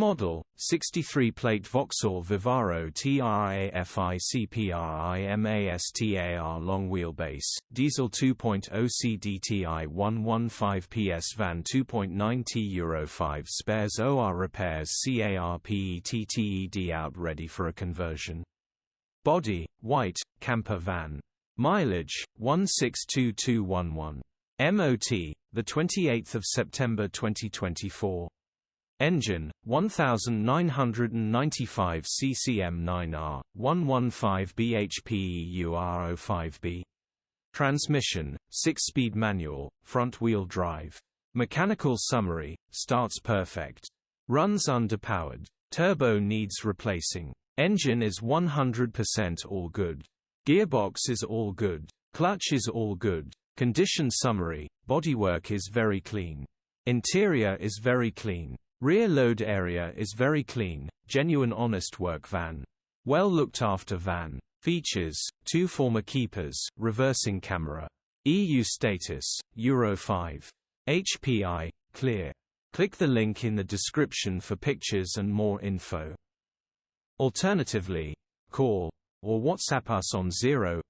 Model, 63-plate Vauxhall Vivaro TRAFIC PRIMASTAR long wheelbase, diesel 2.0 CDTI 115 PS van 2.9 T Euro 5 spares OR repairs CARPETTED out ready for a conversion. Body, white, camper van. Mileage, 162211. MOT, 28 September 2024. Engine, 1995 CCM9R, 115 bhp EUR05B. Transmission, 6-speed manual, front-wheel drive. Mechanical summary, starts perfect. Runs underpowered. Turbo needs replacing. Engine is 100% all good. Gearbox is all good. Clutch is all good. Condition summary, bodywork is very clean. Interior is very clean. Rear load area is very clean, genuine honest work van. Well looked after van. Features, 2 former keepers, reversing camera. EU status, Euro 5. HPI, clear. Click the link in the description for pictures and more info. Alternatively, call or WhatsApp us on 0